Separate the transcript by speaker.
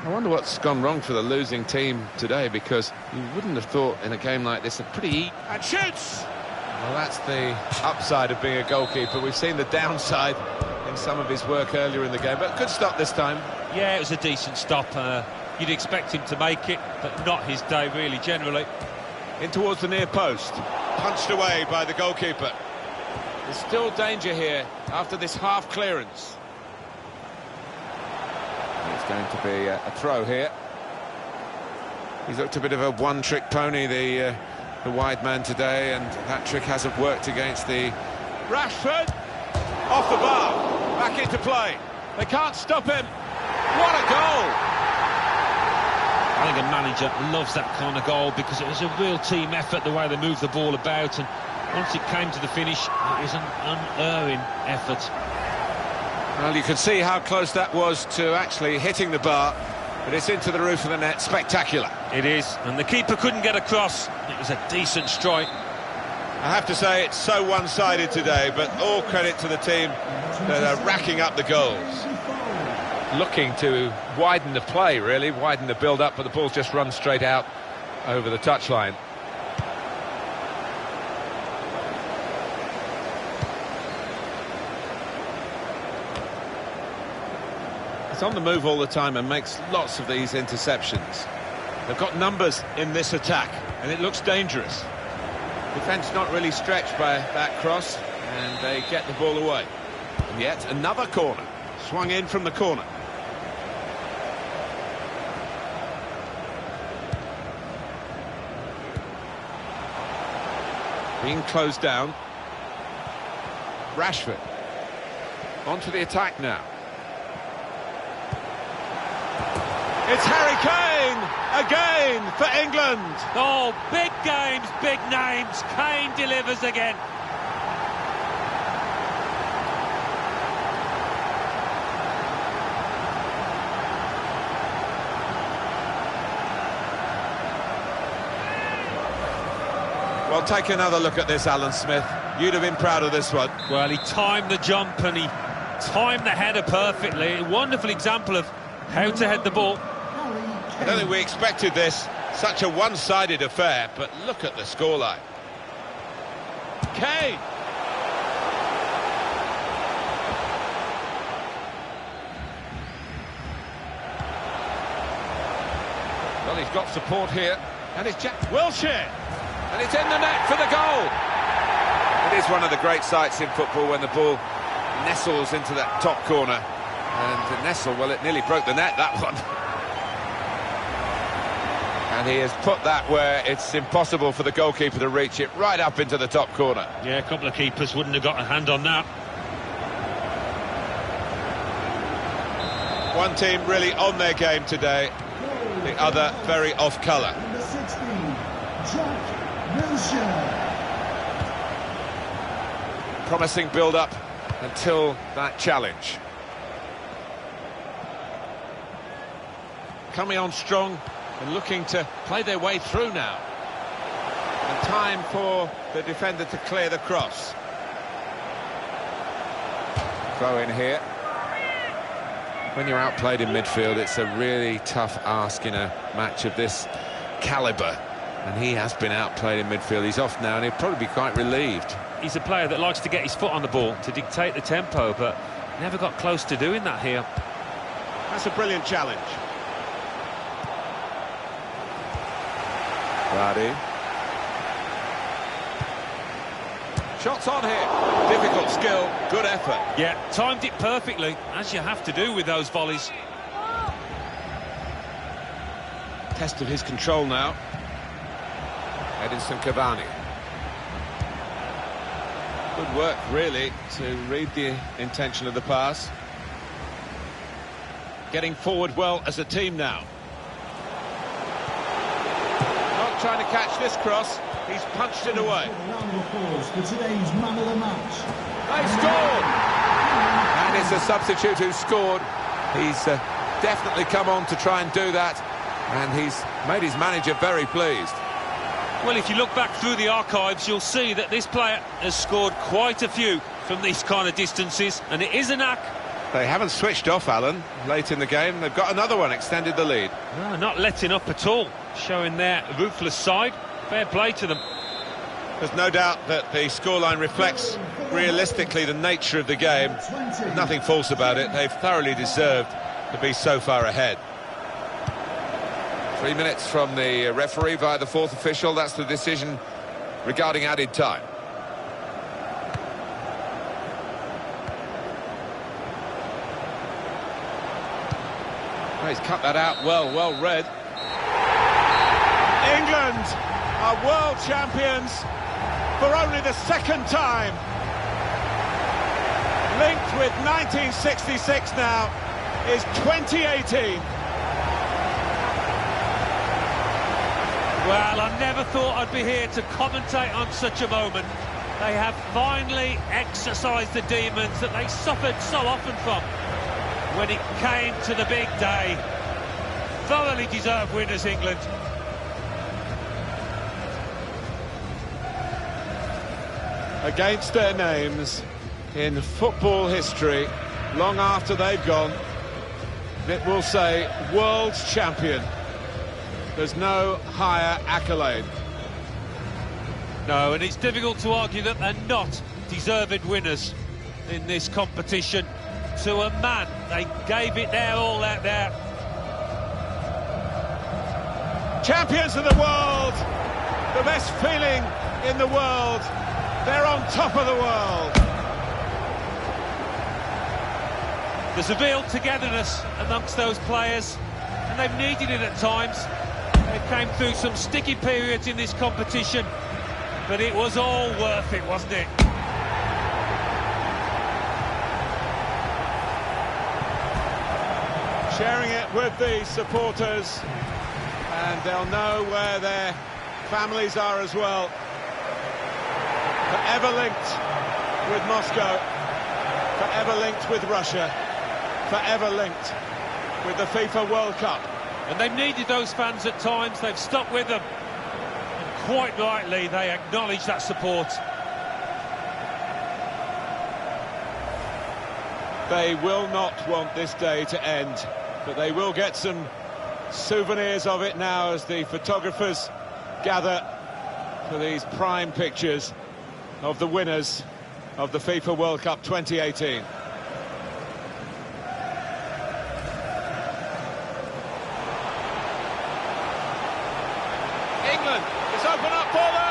Speaker 1: I wonder what's gone wrong for the losing team today, because you wouldn't have thought in a game like this a pretty...
Speaker 2: And shoots!
Speaker 1: Well, that's the upside of being a goalkeeper. We've seen the downside in some of his work earlier in the game, but good stop this time.
Speaker 2: Yeah, it was a decent stop. You'd expect him to make it, but not his day, really, generally.
Speaker 1: In towards the near post. Punched away by the goalkeeper. There's still danger here after this half clearance. It's going to be a throw here. He's looked a bit of a one-trick pony, the wide man today, and that trick hasn't worked against the... Rashford! Off the bar, back into play. They can't stop him. What a goal!
Speaker 2: I think a manager loves that kind of goal because it was a real team effort, the way they moved the ball about, and once it came to the finish, it was an unerring effort.
Speaker 1: Well, you can see how close that was to actually hitting the bar, but it's into the roof of the net. Spectacular.
Speaker 2: It is, and the keeper couldn't get across. It was a decent strike.
Speaker 1: I have to say it's so one-sided today, but all credit to the team that are racking up the goals. Looking to widen the play, really, widen the build-up, but the ball's just run straight out over the touchline. It's on the move all the time and makes lots of these interceptions. They've got numbers in this attack, and it looks dangerous. Defence not really stretched by that cross, and they get the ball away. And yet another corner, swung in from the corner. Being closed down. Rashford. Onto the attack now. It's Harry Kane again for England.
Speaker 2: Oh, big games, big names. Kane delivers again.
Speaker 1: Well, take another look at this, Alan Smith. You'd have been proud of this one.
Speaker 2: Well, he timed the jump and he timed the header perfectly. A wonderful example of how to head the ball.
Speaker 1: I don't think we expected this. Such a one-sided affair, but look at the scoreline. Kane! Well, he's got support here. And it's Jack Wilshere. And it's in the net for the goal. It is one of the great sights in football when the ball nestles into that top corner. And the nestle, well, it nearly broke the net, that one. And he has put that where it's impossible for the goalkeeper to reach it, right up into the top corner.
Speaker 2: Yeah, a couple of keepers wouldn't have got a hand on that.
Speaker 1: One team really on their game today, the other very off colour.
Speaker 3: Number 16, Jack Wilshere.
Speaker 1: Promising build-up until that challenge. Coming on strong and looking to play their way through now. And time for the defender to clear the cross. Throw in here. When you're outplayed in midfield, it's a really tough ask in a match of this calibre. And he has been outplayed in midfield. He's off now, and he'll probably be quite relieved.
Speaker 2: He's a player that likes to get his foot on the ball to dictate the tempo, but never got close to doing that here.
Speaker 1: That's a brilliant challenge. Vardy. Shots on here. Difficult skill, good effort.
Speaker 2: Yeah, timed it perfectly, as you have to do with those volleys.
Speaker 1: Test of his control now. Edinson Cavani. Good work, really, to read the intention of the pass. Getting forward well as a team now. Not trying to catch this cross. He's punched it away.
Speaker 3: Round of applause for today's man of the match.
Speaker 1: They scored! And it's a substitute who scored. He's definitely come on to try and do that, and he's made his manager very pleased.
Speaker 2: Well, if you look back through the archives, you'll see that this player has scored quite a few from these kind of distances, and it is a knack.
Speaker 1: They haven't switched off, Alan, late in the game. They've got another one, extended the lead.
Speaker 2: No, not letting up at all, showing their ruthless side. Fair play to them.
Speaker 1: There's no doubt that the scoreline reflects realistically the nature of the game. Nothing false about it. They've thoroughly deserved to be so far ahead. 3 minutes from the referee via the fourth official. That's the decision regarding added time. Oh, he's cut that out well read. England are world champions for only the second time. Linked with 1966 now is 2018.
Speaker 2: Well, I never thought I'd be here to commentate on such a moment. They have finally exercised the demons that they suffered so often from when it came to the big day. Thoroughly deserved winners, England.
Speaker 1: Against their names in football history, long after they've gone, it will say world's champion. There's no higher accolade.
Speaker 2: No, and it's difficult to argue that they're not deserved winners in this competition. To a man, they gave it their all out there.
Speaker 1: Champions of the world, the best feeling in the world. They're on top of the world.
Speaker 2: There's a real togetherness amongst those players, and they've needed it at times. They came through some sticky periods in this competition, but it was all worth it, wasn't it?
Speaker 1: Sharing it with the supporters, and they'll know where their families are as well. Forever linked with Moscow, forever linked with Russia, forever linked with the FIFA World Cup.
Speaker 2: And they've needed those fans at times. They've stuck with them, and quite rightly they acknowledge that support.
Speaker 1: They will not want this day to end, but they will get some souvenirs of it now as the photographers gather for these prime pictures of the winners of the FIFA World Cup 2018. England is open up for them.